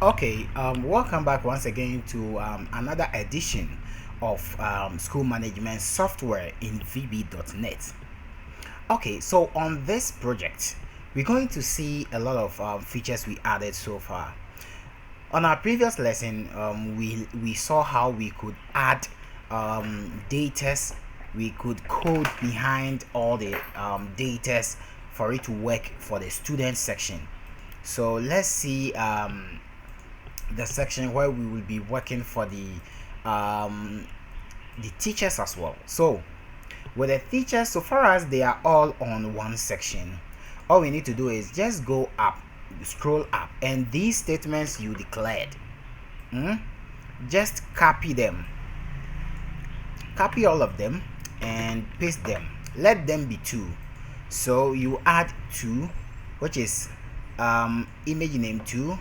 Okay, welcome back once again to another edition of school management software in VB.net. Okay, so on this project, we're going to see a lot of features we added so far. On our previous lesson, we saw how we could add datas, we could code behind all the datas for it to work for the student section. So let's see the section where we will be working for the teachers as well. So with the teachers, so far as they are all on one section, all we need to do is just go up, scroll up, and these statements you declared, just copy them, copy all of them and paste them. Let them be two. So you add two, which is image name 2,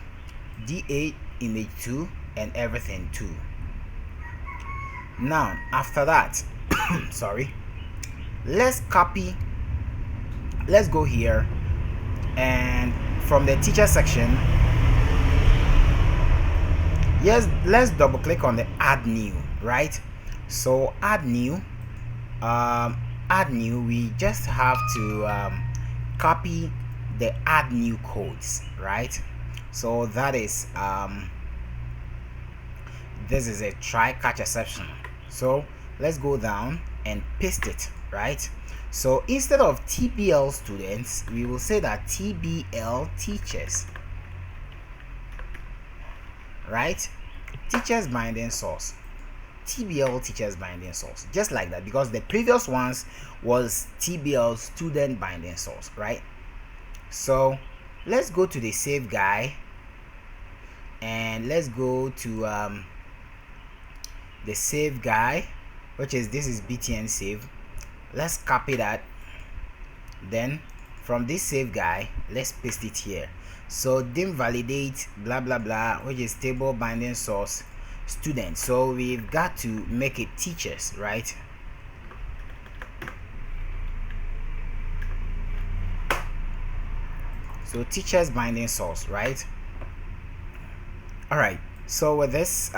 da image 2, and everything 2. Now after that sorry, let's go here, and from the teacher section, yes, let's double click on the add new, right? So add new, we just have to copy the add new codes, right? So that is this is a try catch exception. So let's go down and paste it, right? So instead of TBL students, we will say that TBL teachers, right? Teachers binding source, TBL teachers binding source, just like that, because the previous ones was TBL student binding source, right? So let's go to the save guy, and let's go to the save guy, which is this is btn save. Let's copy that, then from this save guy, let's paste it here. So dim validate blah blah blah, which is table binding source student. So we've got to make it teachers, right? So teachers binding source, right? All right, so with this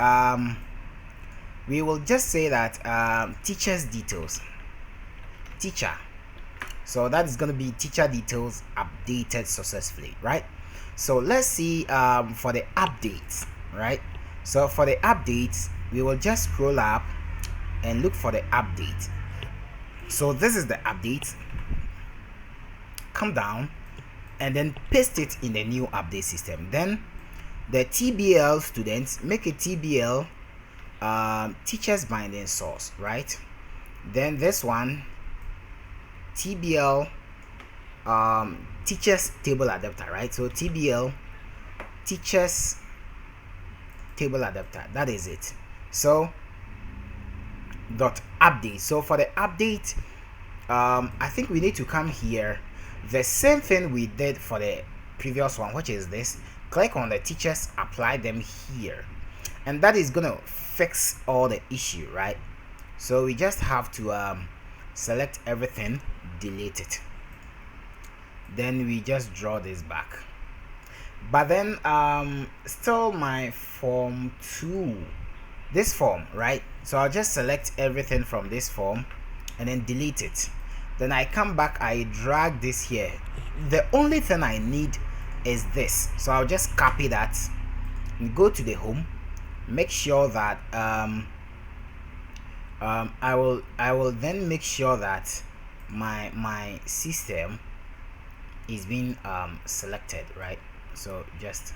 we will just say that teachers details, teacher, so that is going to be teacher details updated successfully, right? So let's see for the updates, right? So for the updates, we will just scroll up and look for the update. So this is the update. Come down and then paste it in the new update system. Then the TBL students, make a TBL teachers binding source, right? Then this one, TBL teachers table adapter, right? So TBL teachers table adapter, that is it. So dot update. So for the update, I think we need to come here, the same thing we did for the previous one, which is this. Click on the teachers, apply them here, and that is gonna fix all the issue, right? So we just have to select everything, delete it, then we just draw this back. But then still my form 2, this form, right? So I'll just select everything from this form and then delete it. Then I come back, I drag this here. The only thing I need is this, so I'll just copy that and go to the home, make sure that I will then make sure that my system is being selected, right? So just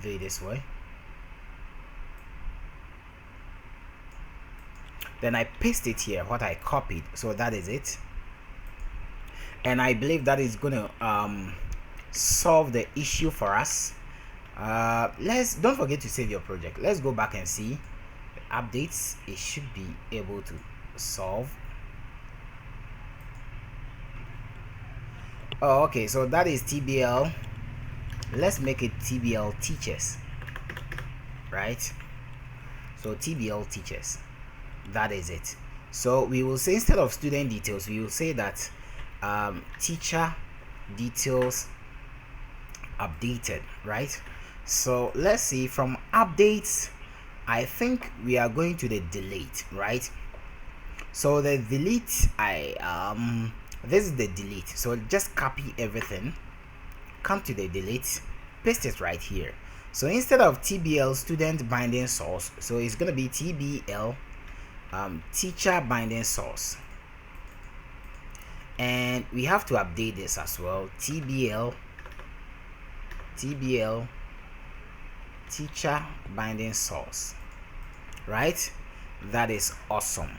do it this way, then I paste it here, what I copied. So that is it, and I believe that is gonna solve the issue for us. Don't forget to save your project. Let's go back and see the updates. It should be able to solve. Oh, okay, so that is TBL. Let's make it TBL teachers, right? So TBL teachers, that is it. So we will say, instead of student details, we will say that teacher details updated, right? So let's see, from updates I think we are going to the delete, right? So the delete, this is the delete. So just copy everything, come to the delete, paste it right here. So instead of TBL student binding source, so it's gonna be TBL teacher binding source, and we have to update this as well. TBL teacher binding source, right? That is awesome.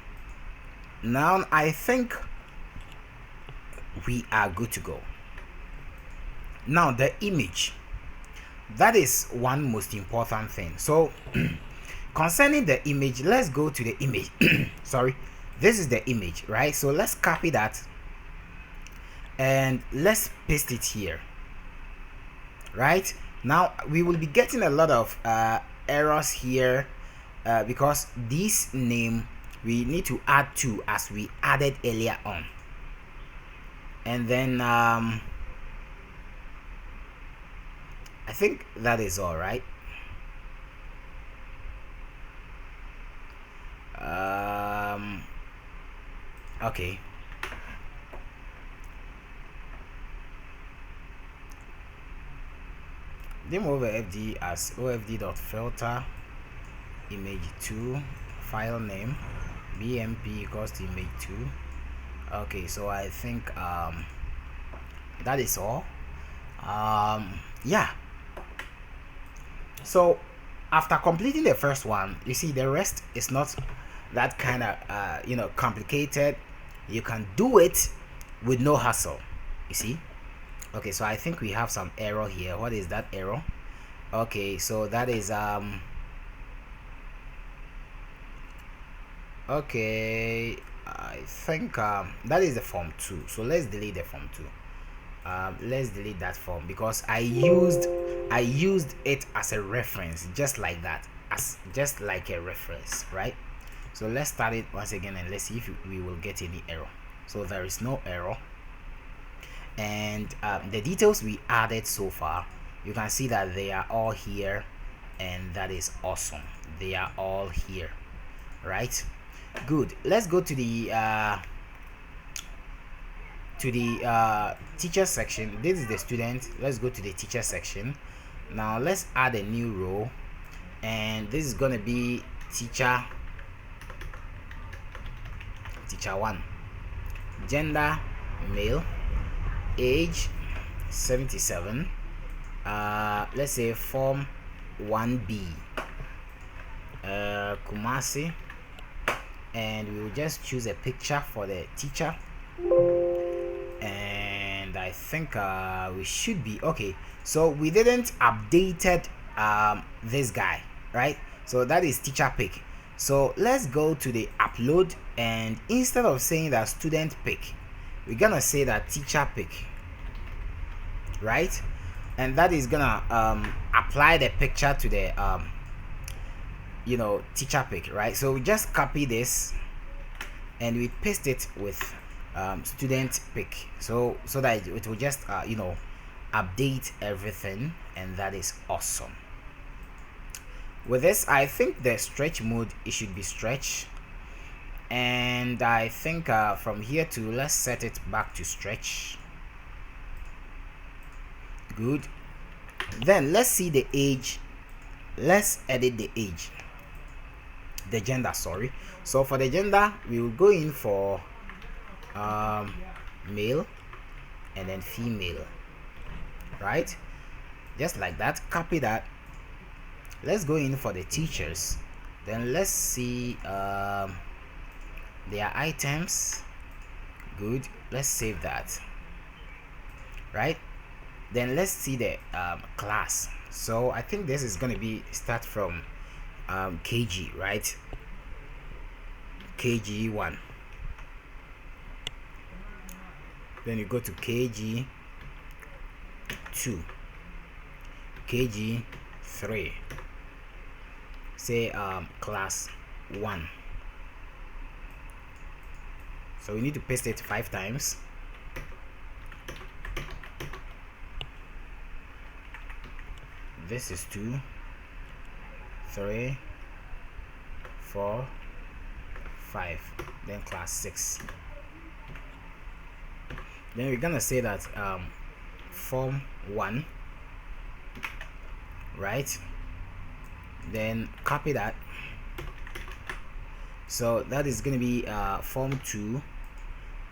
Now I think we are good to go. Now the image, that is one most important thing. So concerning the image, let's go to the image. Sorry, this is the image, right? So let's copy that and let's paste it here. Right now we will be getting a lot of errors here because this name we need to add to as we added earlier on, and then I think that is all right. Okay, name over fd as ofd.filter image 2, file name bmp equals to image 2. Okay, so I think that is all. Yeah, so after completing the first one, you see the rest is not that kind of complicated. You can do it with no hassle, you see. Okay, so I think we have some error here. What is that error? Okay, so that is okay, I think that is the form 2. So let's delete the form 2. Let's delete that form because I used it as a reference, just like that, as just like a reference, right? So let's start it once again and let's see if we will get any error. So there is no error, and the details we added so far, you can see that they are all here, and that is awesome. They are all here, right? Good. Let's go to the teacher section. This is the student. Let's go to the teacher section. Now let's add a new row, and this is gonna be teacher 1, gender male, age 77, let's say form 1B, Kumasi, and we will just choose a picture for the teacher, and I think we should be okay. So we didn't updated this guy, right? So that is teacher pick. So let's go to the upload, and instead of saying that student pick, we're gonna say that teacher pick, right? And that is gonna apply the picture to the teacher pick, right? So we just copy this and we paste it with student pick, so that it will just update everything, and that is awesome. With this, I think the stretch mode, it should be stretch, and I think from here to, let's set it back to stretch. Good. Then let's see the age. Let's edit the age, the gender, sorry. So for the gender, we will go in for male and then female, right? Just like that. Copy that. Let's go in for the teachers, then let's see their items. Good. Let's save that, right? Then let's see the class. So I think this is going to be start from KG, right? KG1, then you go to KG2, KG3, say class 1. So we need to paste it 5 times. this is 2, 3, 4, 5, then class 6. Then we're gonna say that form 1, right? Then copy that. So that is gonna be form 2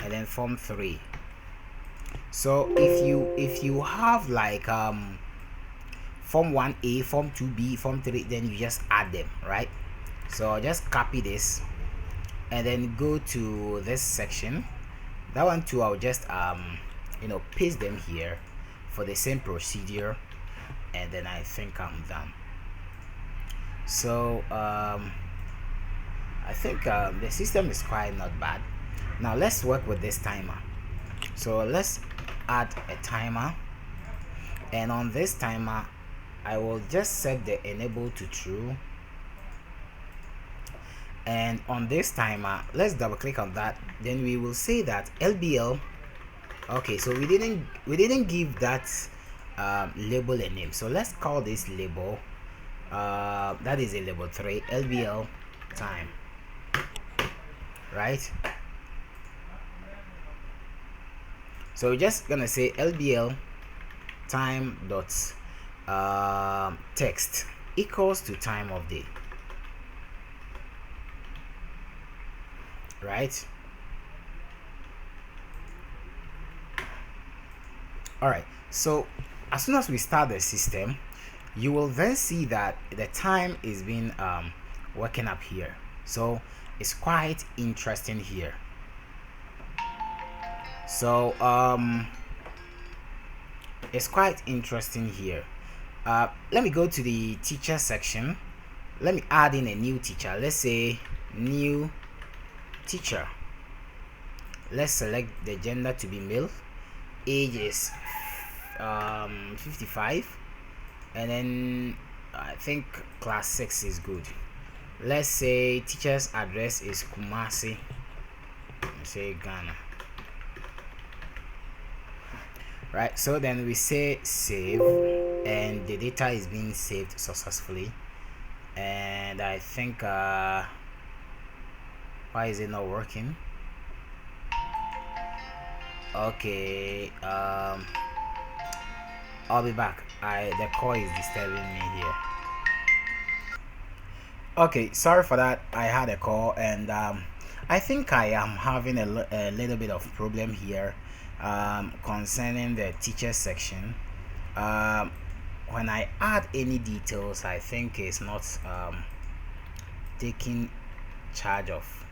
and then form 3. So if you have like form 1A, form 2B, form 3, then you just add them, right? So I'll just copy this and then go to this section. That one too, I'll just paste them here for the same procedure, and then I think I'm done. So I think the system is quite not bad. Now let's work with this timer. So let's add a timer, and on this timer I will just set the enable to true, and on this timer let's double click on that. Then we will say that LBL. Okay, so we didn't give that label a name, so let's call this label that is a label 3, LBL time, right? So we're just gonna say LBL time dot text equals to time of day, right? All right, so as soon as we start the system, you will then see that the time is being working up here. So it's quite interesting here. So it's quite interesting here. Let me go to the teacher section. Let me add in a new teacher. Let's say new teacher. Let's select the gender to be male, age is 55, and then I think class 6 is good. Let's say teacher's address is Kumasi, let's say Ghana, right? So then we say save, and the data is being saved successfully. And I think why is it not working? Okay, I'll be back. The call is disturbing me here. Okay, sorry for that. I had a call, and I think I am having a little bit of problem here concerning the teacher section. When I add any details, I think it's not taking charge of,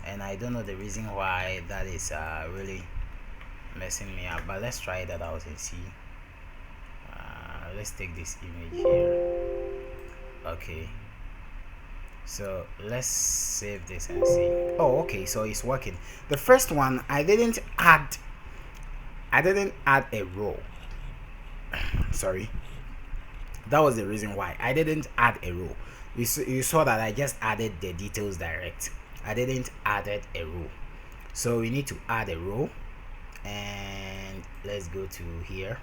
and I don't know the reason why that is really messing me up. But let's try that out and see. Let's take this image here. Okay, so let's save this and see. Oh, okay, so it's working. The first one, I didn't add a row. Sorry, that was the reason why I didn't add a row. You saw that I just added the details direct. I didn't added a row, so we need to add a row. And let's go to here.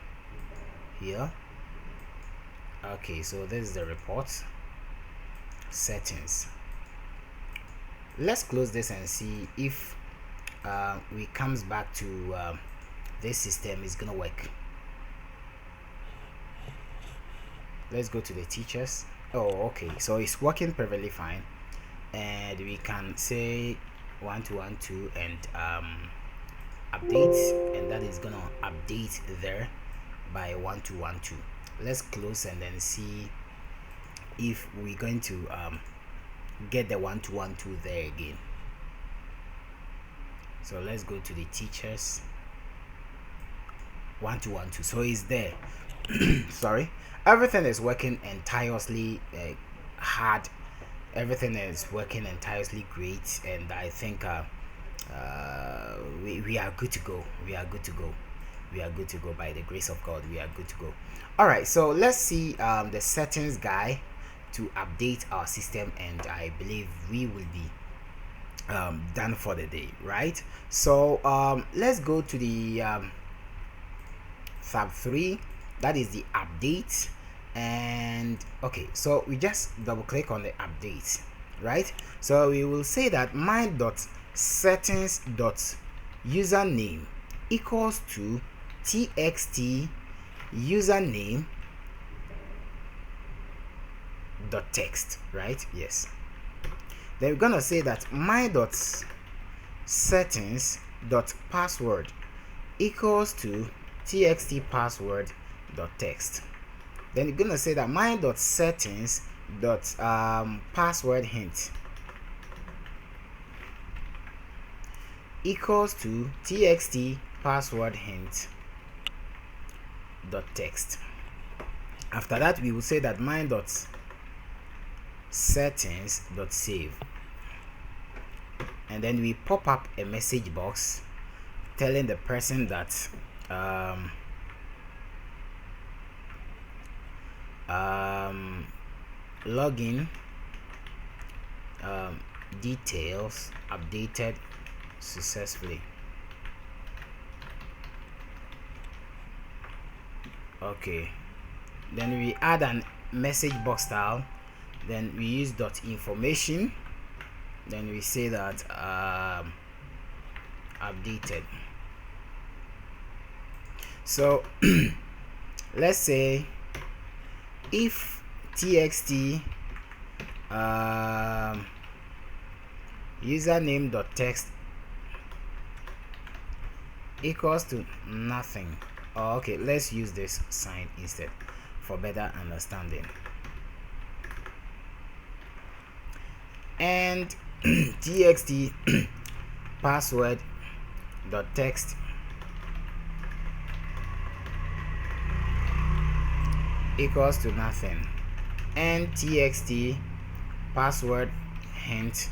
Okay, so this is the report settings. Let's close this and see if we comes back to this system is gonna work. Let's go to the teachers. Oh, okay, so it's working perfectly fine, and we can say 1212 and update, and that is gonna update there by 1212. Let's close and then see if we're going to get the 1212 there again. So let's go to the teachers. 1212, so it's there. Sorry, everything is working entirely hard. Everything is working entirely great, and I think we are good to go. We are good to go. We are good to go by the grace of God. We are good to go. All right, so let's see the settings guy to update our system, and I believe we will be done for the day, right? So let's go to the tab 3, that is the update, And okay, so we just double click on the update, right? So we will say that my.settings.username equals to txt username dot text, right? Yes. Then we're gonna say that my.settings.password equals to txt password dot text. Then you're gonna say that my.settings.password hint equals to txt password hint dot text. After that, we will say that my.settings.save, and then we pop up a message box telling the person that login details updated successfully. Okay, then we add an message box style, then we use dot information, then we say that updated. So let's say if txt username.text equals to nothing. Oh, okay, let's use this sign instead for better understanding. And txt password.text equals to nothing, and txt password hint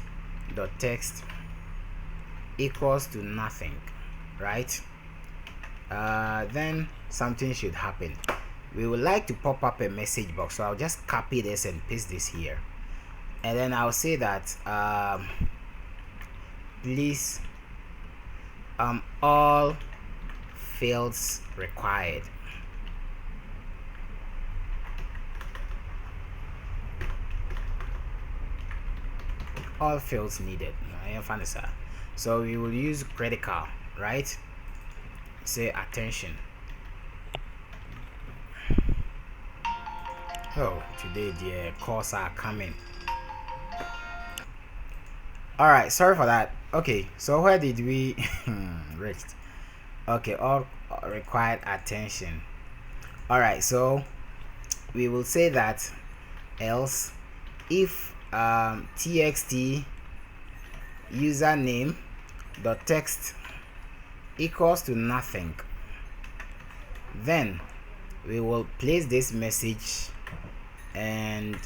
dot text equals to nothing, right? Then something should happen. We would like to pop up a message box, so I'll just copy this and paste this here, and then I'll say that please all fields required. All fields needed. So we will use critical, right? Say attention. Oh, today the calls are coming. All right, sorry for that. Okay, so where did we reach? Okay, all required attention. All right, so we will say that else if txt username dot text equals to nothing, then we will place this message and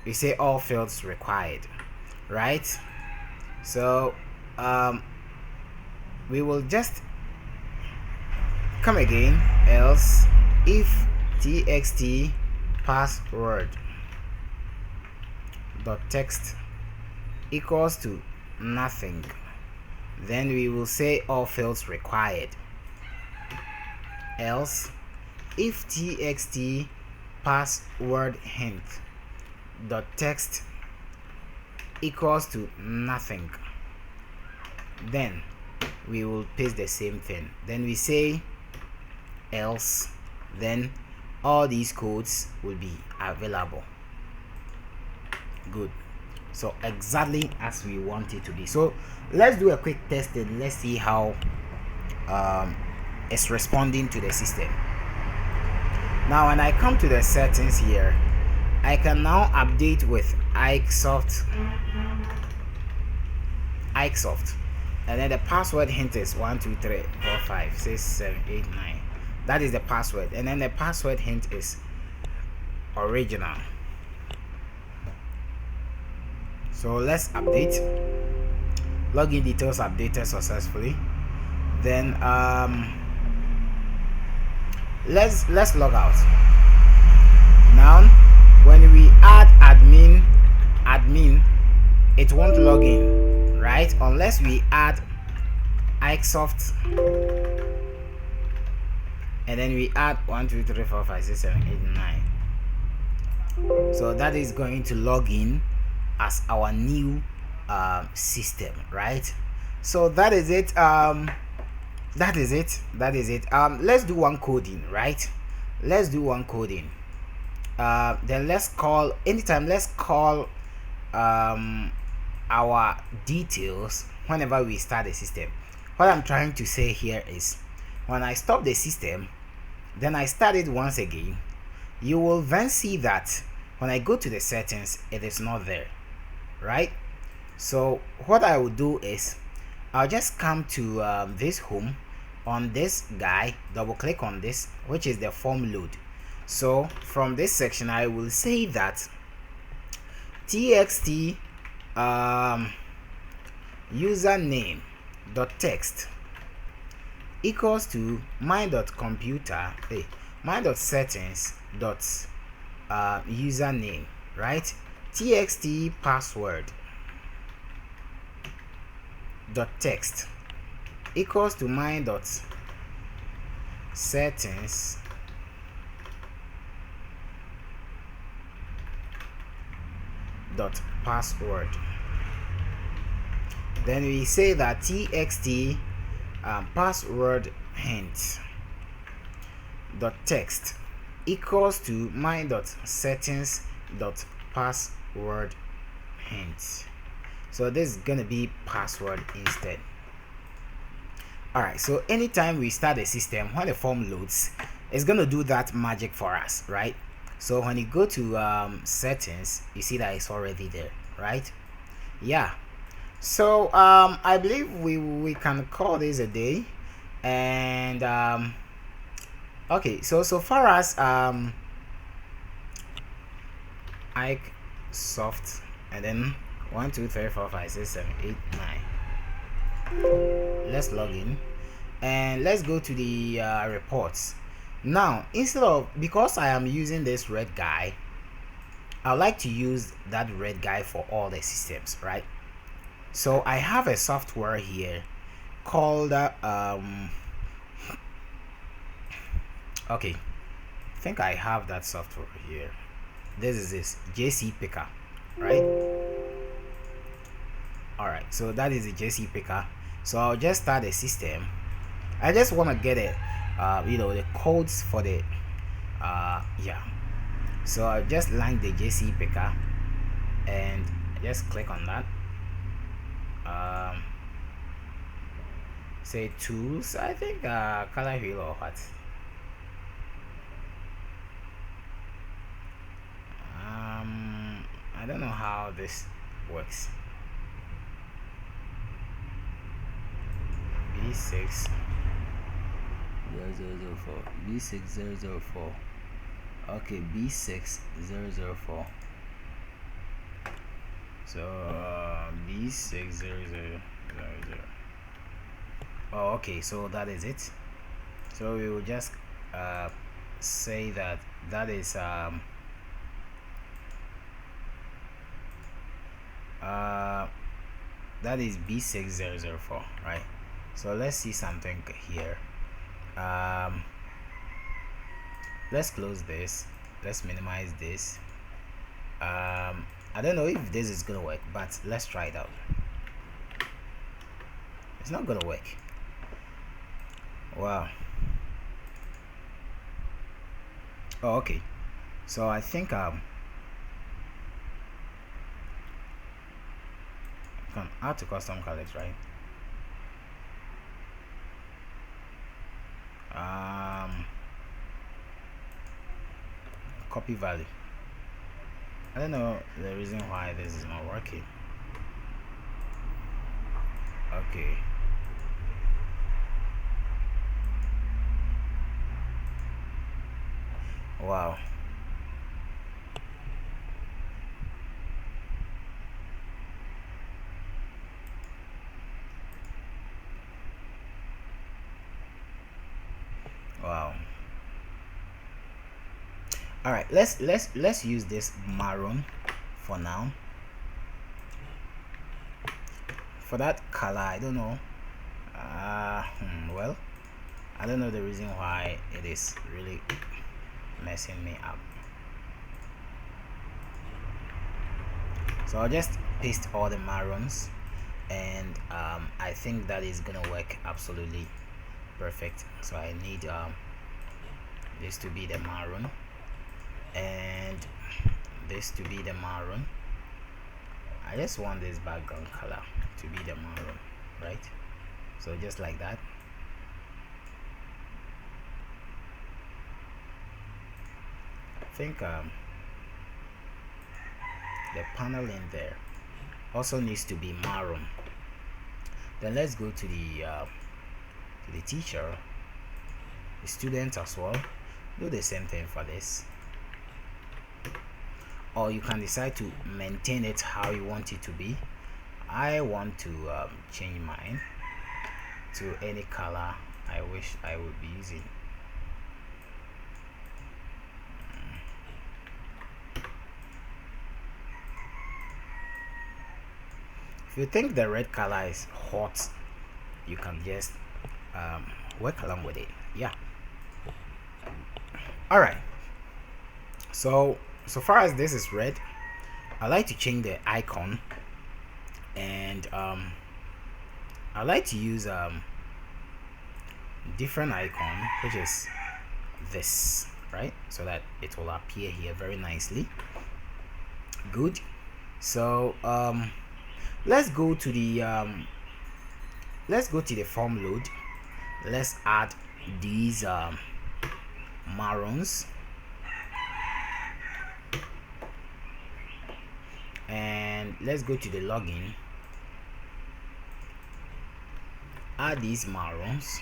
we say all fields required, right? So we will just come again, else if txt password dot text equals to nothing, then we will say all fields required. Else if txt password hint dot text equals to nothing, then we will paste the same thing. Then we say else, then all these codes will be available. Good. So exactly as we want it to be. So let's do a quick test and let's see how it's responding to the system. Now when I come to the settings here, I can now update with Icesoft, and then the password hint is 1 2 3 4 5 6 7 8 9. That is the password, and then the password hint is original. So let's update. Login details updated successfully. Then let's log out. Now when we add admin, it won't log in, right? Unless we add Icesoft and then we add 1 2 3 4 5 6 7 8 9. So that is going to log in as our new system, right? So that is it. That is it. Let's do one coding, right? Let's do one coding. Then let's call anytime. Let's call our details whenever we start the system. What I'm trying to say here is, when I stop the system, then I start it once again, you will then see that when I go to the settings, it is not there, right? So what I will do is, I'll just come to this home. On this guy, double click on this, which is the form load. So from this section, I will say that txt username dot text equals to my dot settings dot username, right? txt password dot text equals to my dot settings dot password. Then we say that txt password hint dot text equals to my dot settings dot password hint. So this is gonna be password instead. Alright, so anytime we start the system, when the form loads, it's gonna do that magic for us, right? So when you go to settings, you see that it's already there, right? Yeah. So I believe we can call this a day. And okay, so far as Ike soft, and then 1 2 3 4 5 6 7 8 9. Let's log in and let's go to the reports. Now, instead of, because I am using this red guy, I like to use that red guy for all the systems, right? So I have a software here called okay, I think I have that software here. This is this JC Picker, right? All right, so that is the JC Picker. So I'll just start a system. I just want to get it the codes for the yeah. So I'll just line the JC Picker and just click on that. Say tools, I think color wheel or what. I don't know how this works. B6 0004 B6 004. Okay, B6 004. So B6 0000. Oh, okay, so that is it. So we will just say that is that is B6004, right? So let's see something here. Let's close this. Let's minimize this. I don't know if this is gonna work, but let's try it out. It's not gonna work. Wow. Oh, okay. So I think can add to custom colors, right? Copy value. I don't know the reason why this is not working. Okay. Wow. Wow. All right, let's use this maroon for now. For that color, I don't know. Well, I don't know the reason why it is really messing me up. So I'll just paste all the marons, and I think that is gonna work absolutely perfect. So I need this to be the maroon, and this to be the maroon. I just want this background color to be the maroon, right? So just like that. I think the panel in there also needs to be maroon. Then let's go to the teacher, the student as well. Do the same thing for this, or you can decide to maintain it how you want it to be. I want to change mine to any color I wish I would be using. If you think the red color is hot, you can just work along with it. Yeah. All right. So far as this is red, I like to change the icon, and I like to use different icon, which is this, right? So that it will appear here very nicely. Good. So let's go to the form load. Let's add these marons, and let's go to the login, add these marons.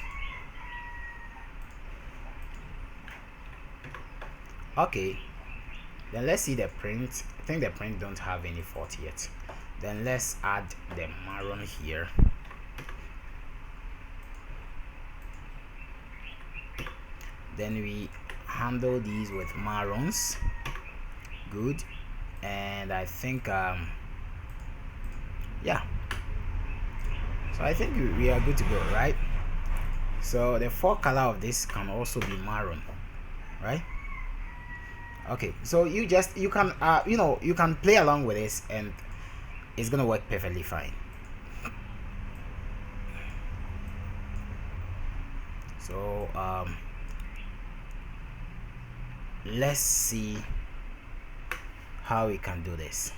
Okay, then let's see the print. I think the print don't have any fault yet. Then let's add the maroon here. Then we handle these with marons. Good. And I think yeah, so I think we are good to go, right? So the fore color of this can also be maroon, right? Okay, so you can you can play along with this, and it's gonna work perfectly fine. So let's see how we can do this.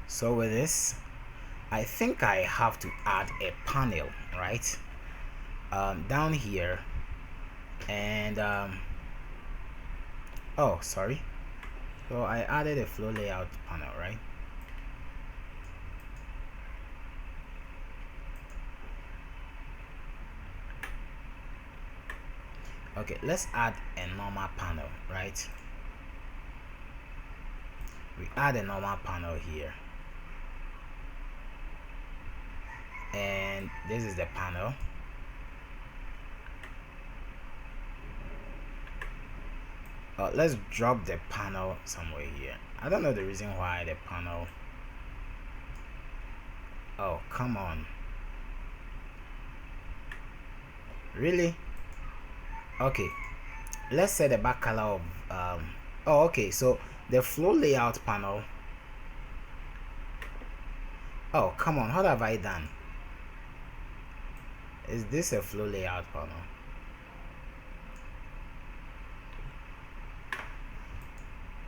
So with this, I think I have to add a panel, right? Down here, and oh, sorry. So I added a flow layout panel, right? Okay, let's add a normal panel, right? We add a normal panel here, and this is the panel. Let's drop the panel somewhere here. I don't know the reason why the panel. Oh, come on. Really? Okay, let's set the back color of oh, okay, so the flow layout panel. Oh, come on, what have I done? Is this a flow layout panel?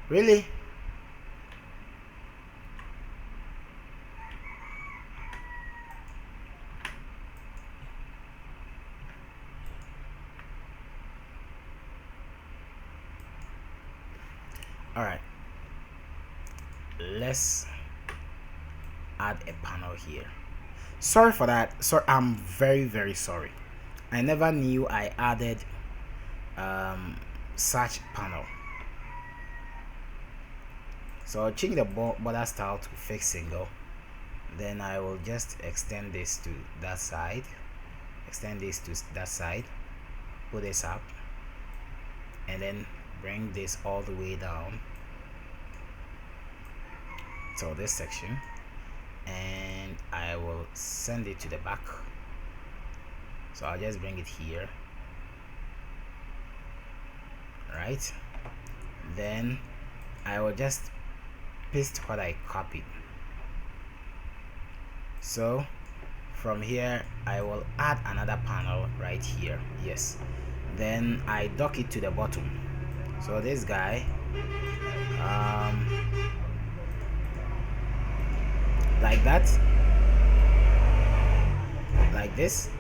Really? All right, let's add a panel here. Sorry for that. So I'm very sorry. I never knew I added such panel. So I'll change the border style to fixed single. Then I will just extend this to that side, extend this to that side, put this up, and then bring this all the way down to this section, and I will send it to the back. So I'll just bring it here, right? Then I will just paste what I copied. So from here I will add another panel right here. Yes, then I dock it to the bottom. So this guy, like that, like this,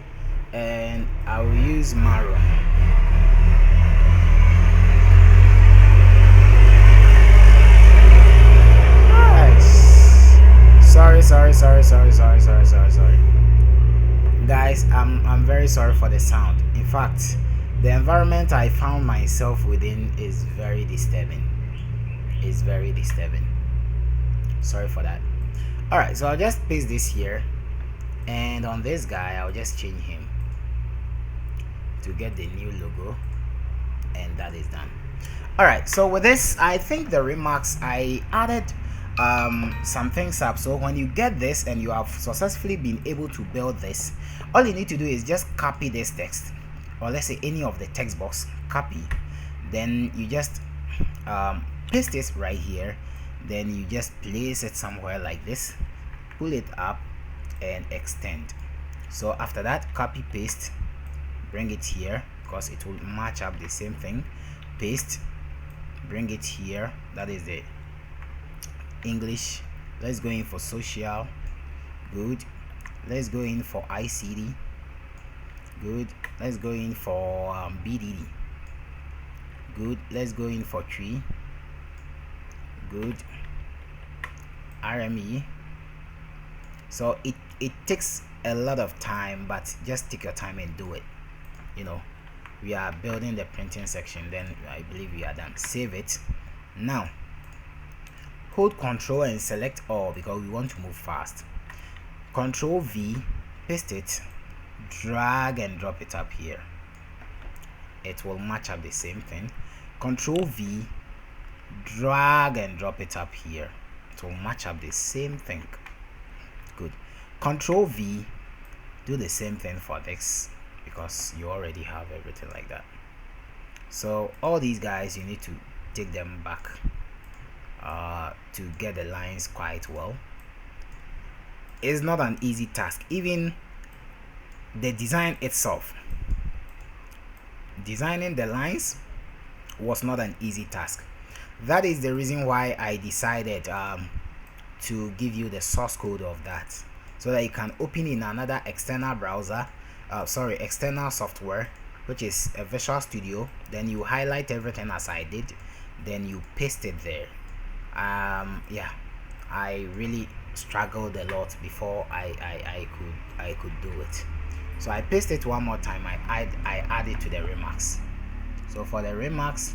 and I will use maroon. Sorry guys, I'm very sorry for the sound. In fact, the environment I found myself within is very disturbing. Sorry for that. Alright, so I'll just paste this here, and on this guy I'll just change him to get the new logo, and that is done. Alright, so with this, I think the remarks, I added some things up. So when you get this and you have successfully been able to build this, all you need to do is just copy this text, or let's say any of the text box, copy, then you just paste this right here, then you just place it somewhere like this, pull it up and extend. So after that, copy, paste, bring it here because it will match up the same thing, paste, bring it here, that is the English. Let's go in for social, good. Let's go in for ICD, good. Let's go in for BDD, good. Let's go in for tree, good. RME. So it takes a lot of time, but just take your time and do it. You know, we are building the printing section, then I believe we are done. Save it. Now hold Ctrl and select all because we want to move fast. Ctrl V, paste it, drag and drop it up here. It will match up the same thing. Ctrl V, drag and drop it up here. It will match up the same thing. Good. Ctrl V, do the same thing for this because you already have everything like that. So all these guys, you need to take them back to get the lines quite well. It's not an easy task. Even the design itself, designing the lines was not an easy task. That is the reason why I decided to give you the source code of that, so that you can open in another external browser, external software, which is a Visual Studio. Then you highlight everything as I did, then you paste it there. Yeah, I really struggled a lot before I could do it. So I paste it one more time. I add it to the remarks. So for the remarks,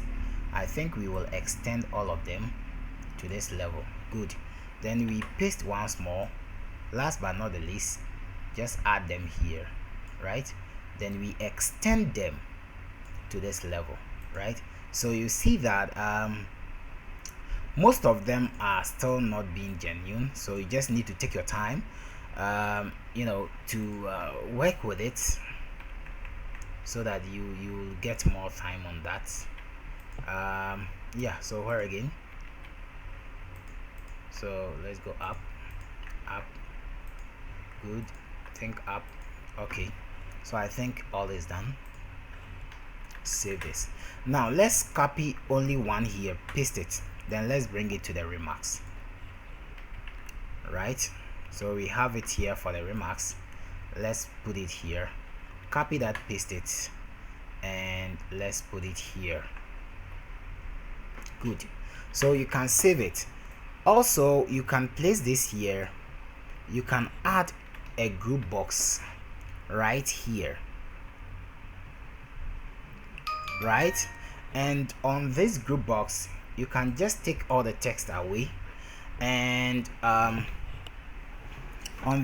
I think we will extend all of them to this level. Good. Then we paste once more. Last but not the least, just add them here, right? Then we extend them to this level, right? So you see that most of them are still not being genuine, so you just need to take your time you know, to work with it, so that you get more time on that. Yeah, so where again, so let's go up, good, think up. Okay, so I think all is done. Save this. Now let's copy only one here, paste it, then let's bring it to the remarks, right? So we have it here for the remarks. Let's put it here, copy that, paste it, and let's put it here. Good. So you can save it. Also, you can place this here. You can add a group box right here, right? And on this group box, you can just take all the text away, and on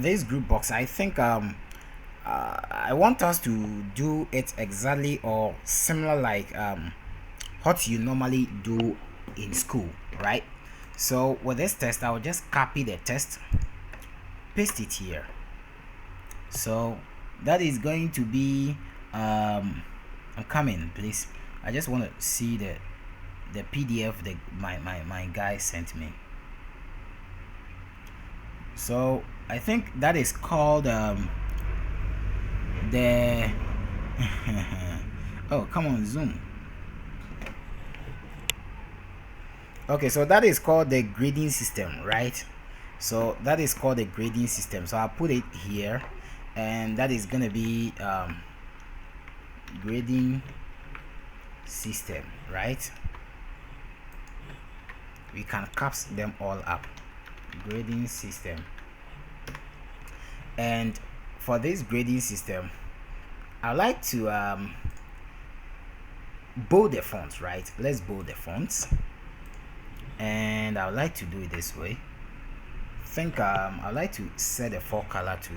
this group box, I think I want us to do it exactly or similar like what you normally do in school, right? So with this test, I will just copy the test, paste it here. So that is going to be I'm coming, please. I just want to see the PDF that my guy sent me. So I think that is called the oh, come on, zoom. Okay, so that is called the grading system, right? So that is called the grading system. So I'll put it here, and that is gonna be grading system, right? We can caps them all up. Grading system. And for this grading system, I like to bold the fonts, right? Let's bold the fonts, and I would like to do it this way. Think I like to set the font color to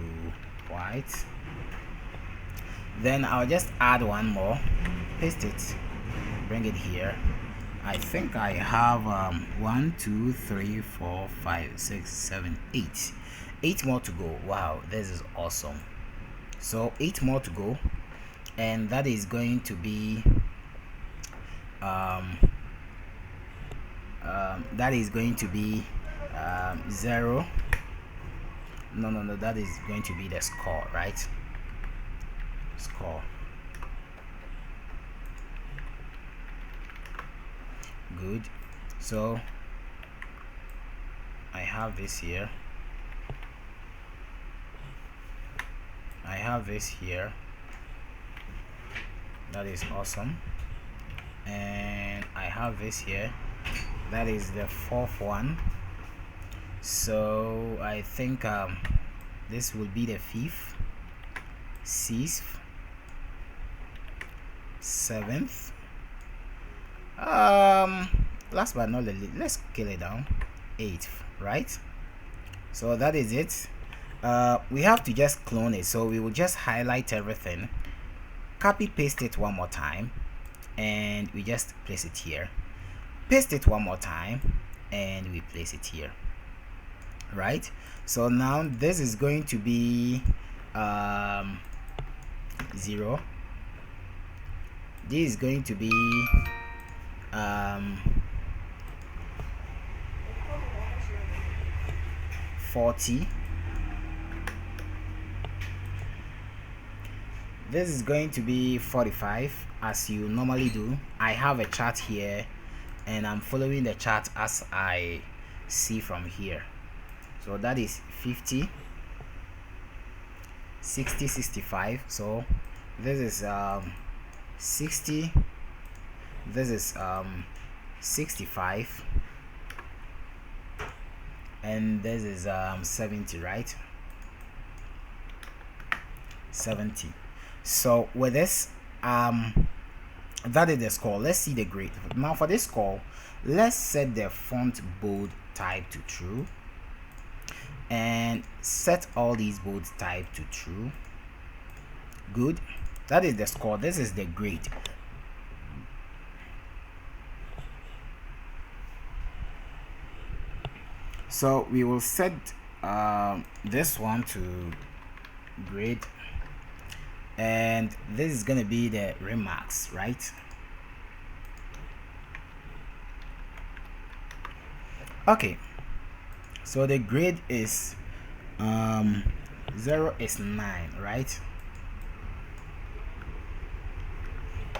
white. Then I'll just add one more, paste it, bring it here. I think I have 1 2 3 4 5 6 7 8 more to go. Wow, this is awesome. So 8 more to go, and that is going to be that is going to be 0. No, that is going to be the score, right? Score. Good. So I have this here, I have this here. That is awesome. And I have this here. That is the 4th one. So I think this will be the 5th, 6th, 7th. Last but not least, let's scale it down. 8th, right? So that is it. We have to just clone it, so we will just highlight everything, copy paste it one more time, and we just place it here, paste it one more time, and we place it here, right? So now this is going to be 0. This is going to be 40. This is going to be 45, as you normally do. I have a chart here, and I'm following the chart as I see from here. So that is 50, 60, 65. So this is 60, this is 65, and this is 70, right? 70. So with this that is the score. Let's see the grade. Now for this score, let's set the font bold type to true, and set all these bold type to true. Good. That is the score. This is the grade. So we will set this one to grade, and this is going to be the remarks, right? Okay, so the grade is 0 is 9, right?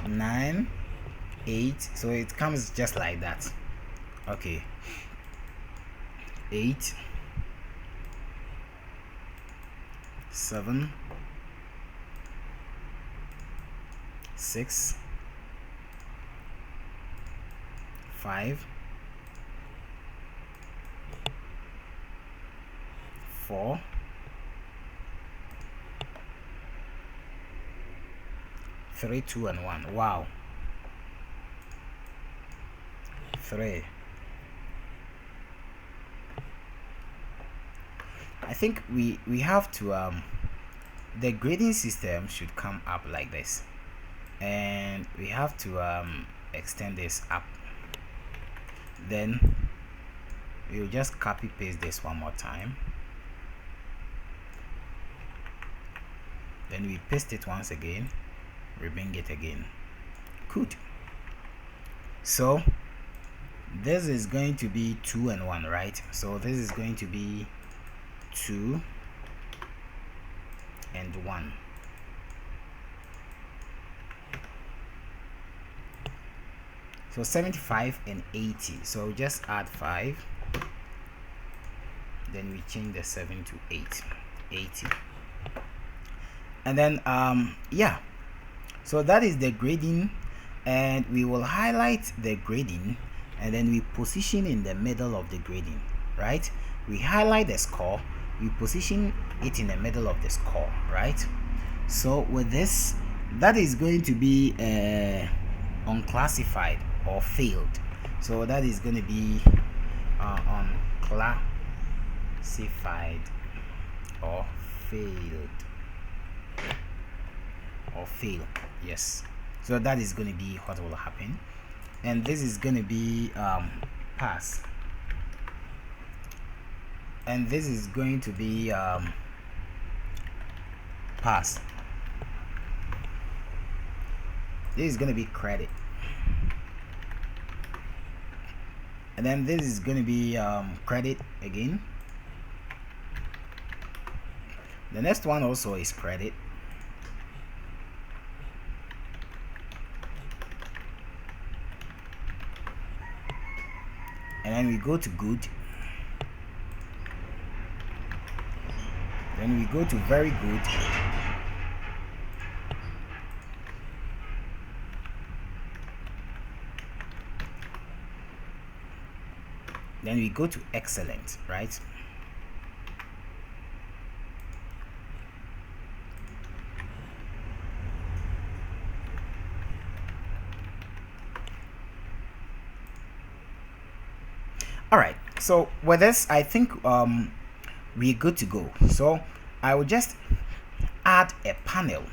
9, 8, so it comes just like that. Okay, 8, 7, 6, 5, 4, 3, 2, and 1. Wow. 3. I think we have to the grading system should come up like this, and we have to extend this up. Then we'll just copy paste this one more time, then we paste it once again, we bring it again. Good. So this is going to be 2 and 1, right? So this is going to be 2 and 1. So 75 and 80. So just add 5. Then we change the 7 to 80. And then yeah, so that is the grading, and we will highlight the grading and then we position in the middle of the grading, right? We highlight the score, we position it in the middle of the score, right? So with this, that is going to be unclassified or failed. So that is going to be unclassified or failed, yes. So that is going to be what will happen, and this is going to be pass, and this is going to be pass. This is going to be credit, and then this is going to be credit again. The next one also is credit. And then we go to good. Then we go to very good. Then we go to excellent, right? All right, so with this, I think we're good to go. So I will just add a panel,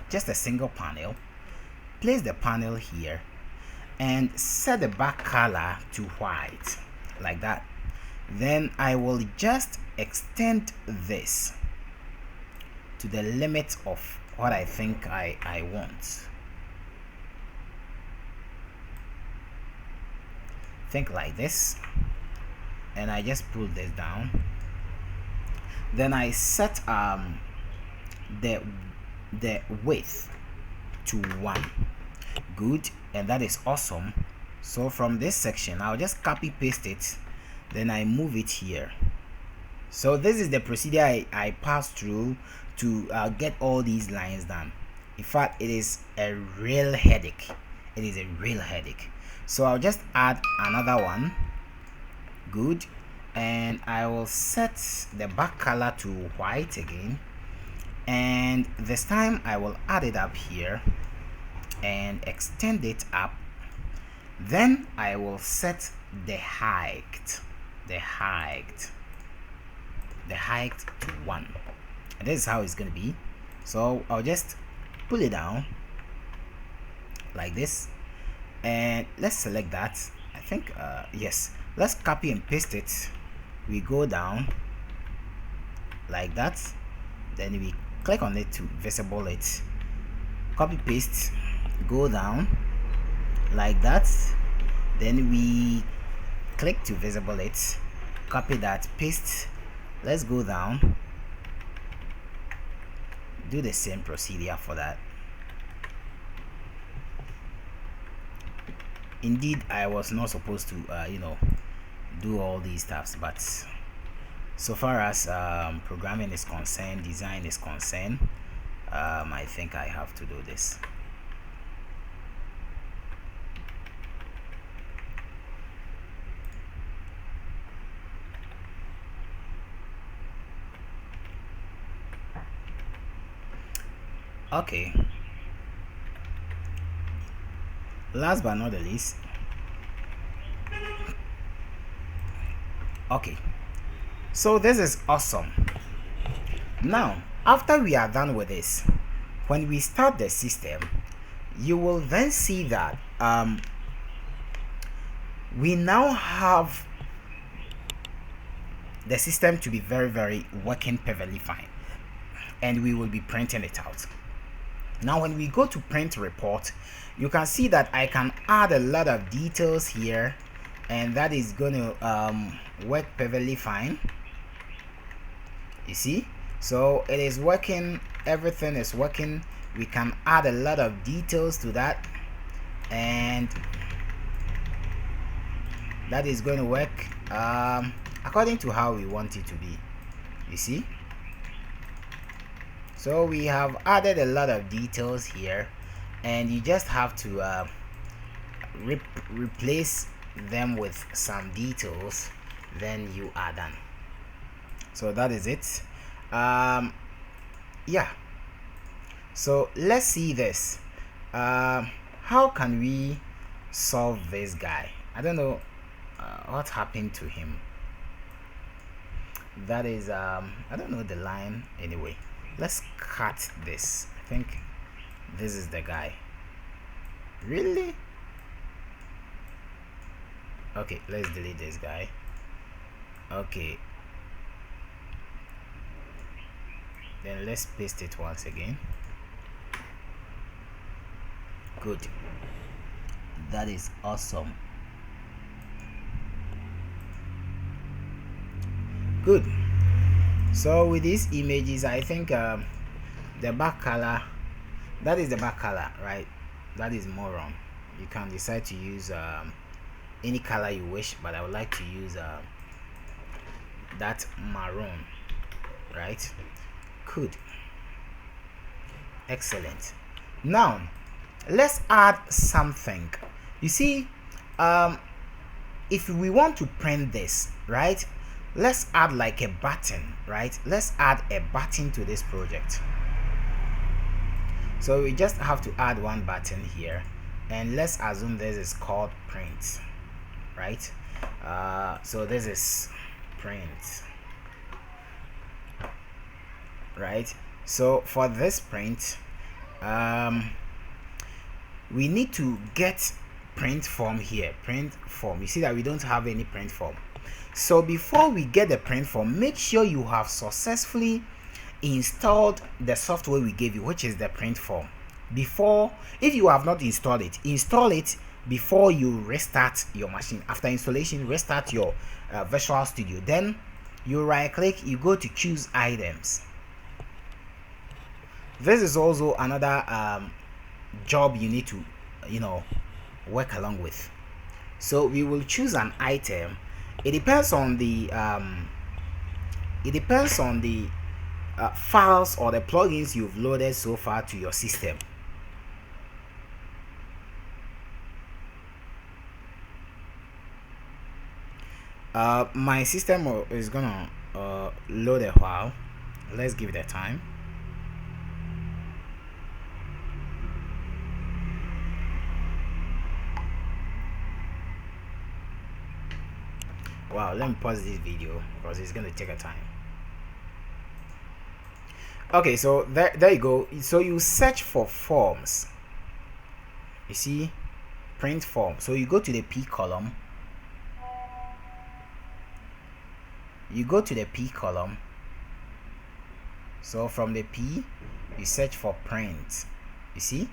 just a single panel, place the panel here and set the back color to white like that. Then I will just extend this to the limit of what I think I want. Think like this, and I just pull this down. Then I set the width to 1. Good, and that is awesome. So from this section, I'll just copy paste it, then I move it here. So this is the procedure I pass through to get all these lines done. In fact, it is a real headache. It is a real headache. So I'll just add another one. Good, and I will set the back color to white again, and this time I will add it up here and extend it up. Then I will set the height to 1, and this is how it's going to be. So I'll just pull it down like this, and let's select that. I think yes, let's copy and paste it. We go down like that, then we click on it to visible it, copy paste, go down like that, then we click to visible it, copy that, paste, let's go down, do the same procedure for that. Indeed, I was not supposed to do all these stuffs, but so far as programming is concerned, design is concerned, I think I have to do this. Okay, last but not the least, okay, so this is awesome. Now after we are done with this, when we start the system, you will then see that we now have the system to be very working perfectly fine, and we will be printing it out. Now when we go to print report, you can see that I can add a lot of details here, and that is going to work perfectly fine. You see, so it is working, everything is working. We can add a lot of details to that, and that is going to work according to how we want it to be. You see, so we have added a lot of details here, and you just have to replace them with some details, then you are done. So that is it. Yeah, so let's see this. How can we solve this guy? I don't know what happened to him. That is I don't know the line. Anyway, let's cut this. I think this is the guy. Really? Okay, let's delete this guy. Okay, then let's paste it once again. Good, that is awesome. Good. So with these images, I think the back color, that is the back color, right? That is moron. You can decide to use any color you wish, but I would like to use that maroon, right? Good, excellent. Now let's add something. You see, if we want to print this, right, let's add like a button, right? Let's add a button to this project. So we just have to add one button here, and let's assume this is called print, right? So this is print, right? So for this print, we need to get print form here. Print form, you see that we don't have any print form. So before we get the print form, make sure you have successfully installed the software we gave you, which is the print form. Before, if you have not installed it, install it before you restart your machine. After installation, restart your Visual Studio. Then you right click, you go to choose items. This is also another job you need to work along with. So we will choose an item. It depends on the files or the plugins you've loaded so far to your system. My system is gonna load a while. Let's give it a time. Wow, let me pause this video because it's gonna take a time. Okay, so there you go. So you search for forms. You see, print form. So you go to the P column. You go to the P column. So from the P, you search for print. You see,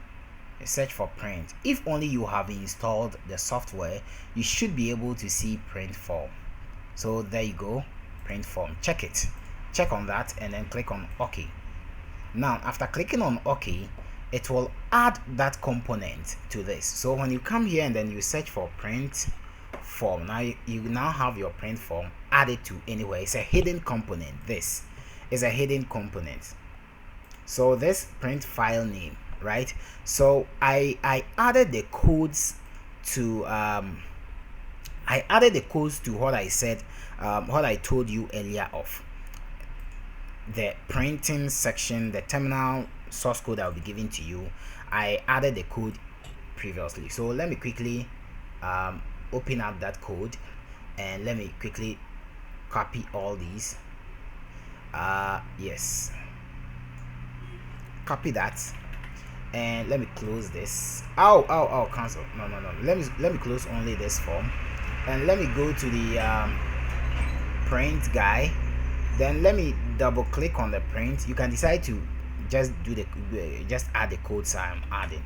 you search for print. If only you have installed the software, you should be able to see print form. So there you go, print form. Check it, check on that, and then click on OK. Now after clicking on OK, it will add that component to this. So when you come here and then you search for print form, now you now have your print form added to anywhere. It's a hidden component. This is a hidden component. So this print file name, right? So I added the codes to what I said, what I told you earlier of the printing section, the terminal source code I will be giving to you. I added the code previously. So let me quickly open up that code, and let me quickly copy all these. Yes, copy that, and let me close this. Oh, cancel. No. Let me close only this form, and let me go to the print guy. Then let me double click on the print. You can decide to just add the codes I'm adding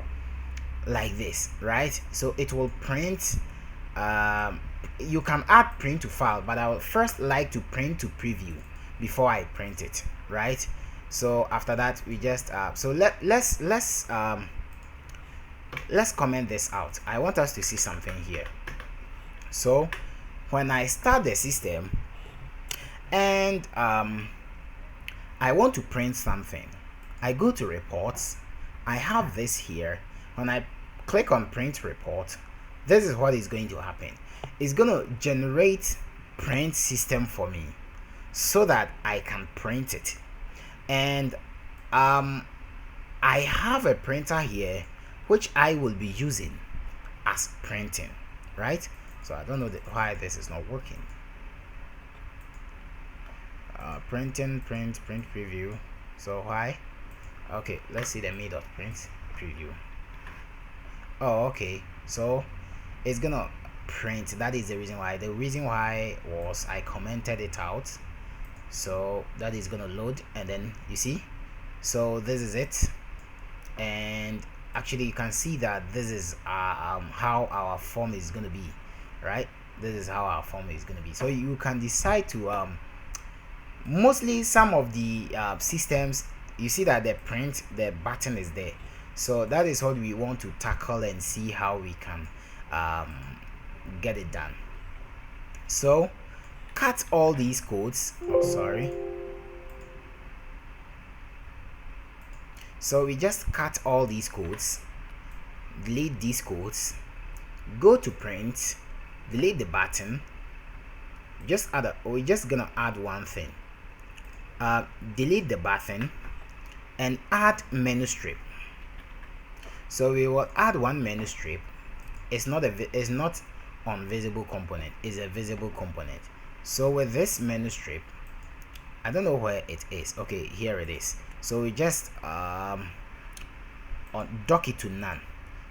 like this, right? So it will print. You can add print to file, but I would first like to print to preview. before I print it, right? So after that we just so let's comment this out. I want us to see something here. So when I start the system and I want to print something, I go to reports. I have this here. When I click on print report, this is what is going to happen. It's going to generate print system for me so that I can print it. And I have a printer here which I will be using as printing, right? So I don't know why this is not working. Print preview. So why? Okay, let's see the me.print preview. Oh, okay, so it's gonna print. That is the reason why. The reason why was I commented it out, so that is gonna load, and then you see, so this is it. And actually you can see that this is how our form is gonna be, right? This is how our form is gonna be. So you can decide to mostly some of the systems, you see that the button is there. So that is what we want to tackle and see how we can get it done. So cut all these codes. Oh, sorry. So we just cut all these codes, delete these codes, go to print, delete the button, just add we're just gonna add one thing. Delete the button and add menu strip. So we will add one menu strip. It's not on visible component, it's a visible component. So with this menu strip, I don't know where it is. Okay, here it is. So we just dock it to none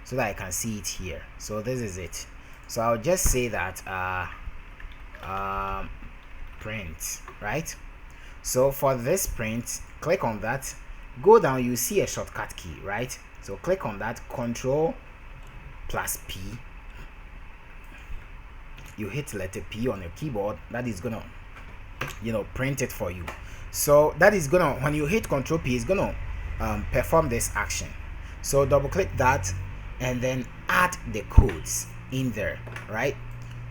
so that I can see it here. So this is it. So I'll just say that print, right? So for this print, click on that, go down, you see a shortcut key, right? So click on that, Control plus P. You hit letter P on your keyboard. That is gonna, print it for you. So that is gonna, when you hit Control P, it's gonna perform this action. So double click that and then add the codes in there, right?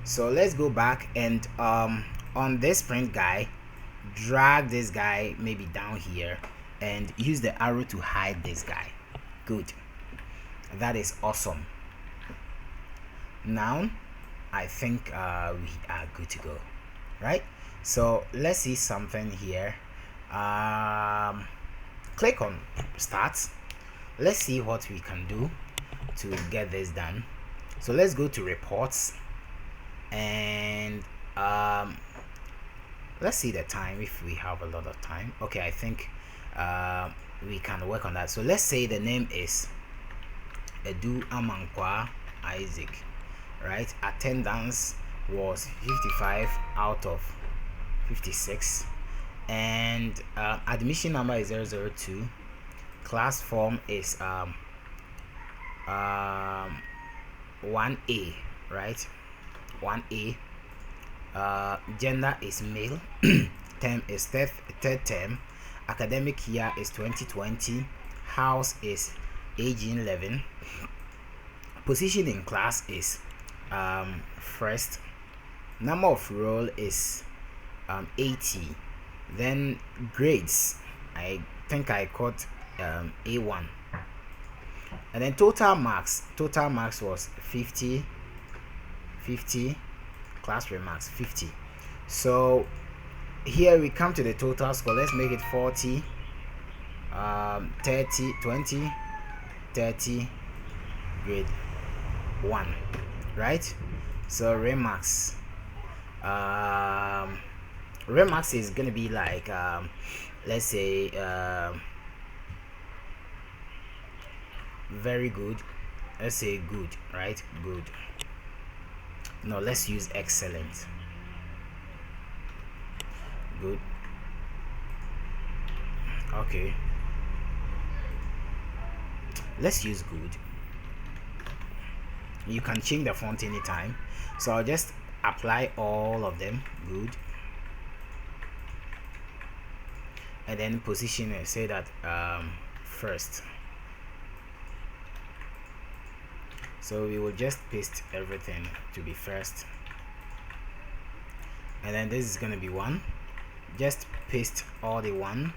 So let's go back and on this print guy, drag this guy maybe down here and use the arrow to hide this guy. Good. That is awesome. Now I think we are good to go, right? So let's see something here. Click on start. Let's see what we can do to get this done. So let's go to reports and let's see the time, if we have a lot of time. Okay, I think we can work on that. So let's say the name is Edu Amankwa Isaac, right? Attendance was 55 out of 56, and admission number is 002. Class form is 1A, right? 1A. Gender is male. Term is third term. Academic year is 2020. House is age 11. Position in class is first. Number of roll is 80. Then grades, I think I caught A1. And then total marks was 50. Class remarks 50. So here we come to the total score. Let's make it 40, 30, 20, 30, grade 1, right? So remarks is gonna be like let's say very good. Let's say good, right? Good. No, let's use excellent. Good. Okay, let's use good. You can change the font anytime, so I'll just apply all of them. Good. and then position it, say that first. So we will just paste everything to be first, and then this is going to be 1. Just paste all the 1.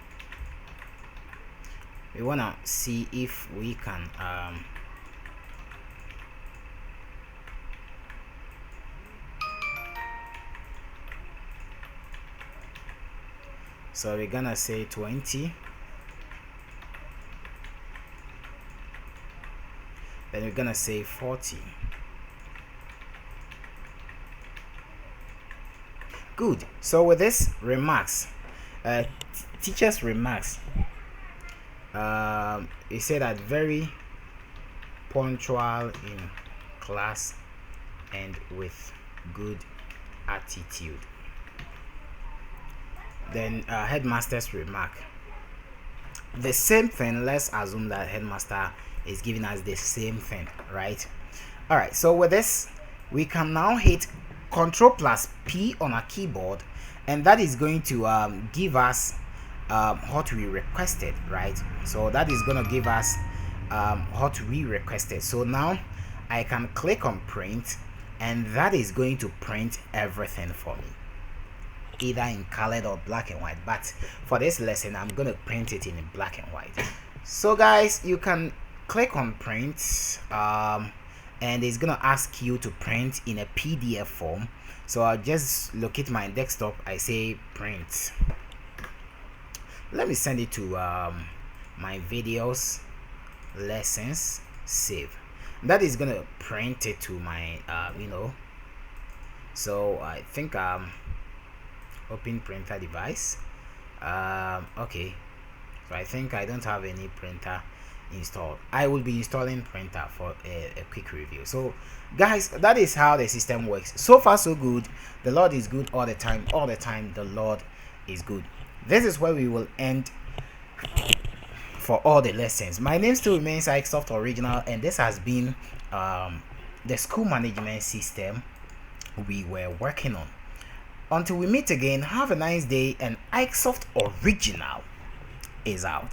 We want to see if we can so we're gonna say 20, then we're gonna say 40. Good. So with this remarks, teachers remarks, he said that very punctual in class and with good attitude. Then headmaster's remark, the same thing. Let's assume that headmaster is giving us the same thing, right? All right, so with this we can now hit Ctrl plus P on our keyboard, and that is going to give us what we requested, right? So that is going to give us what we requested. So now I can click on print, and that is going to print everything for me, either in colored or black and white. But for this lesson I'm going to print it in black and white. So guys, you can click on print, and it's gonna ask you to print in a PDF form. So I'll just locate my desktop, I say print. Let me send it to my videos, lessons, save. That is gonna print it to my so I think open printer device. Okay, so I think I don't have any printer installed. I will be installing printer for a quick review. So guys, that is how the system works. So far so good. The Lord is good all the time. All the time the Lord is good. This is where we will end for all the lessons. My name still remains Ikesoft Original, and this has been the school management system we were working on. Until we meet again, have a nice day, and Ikesoft Original is out.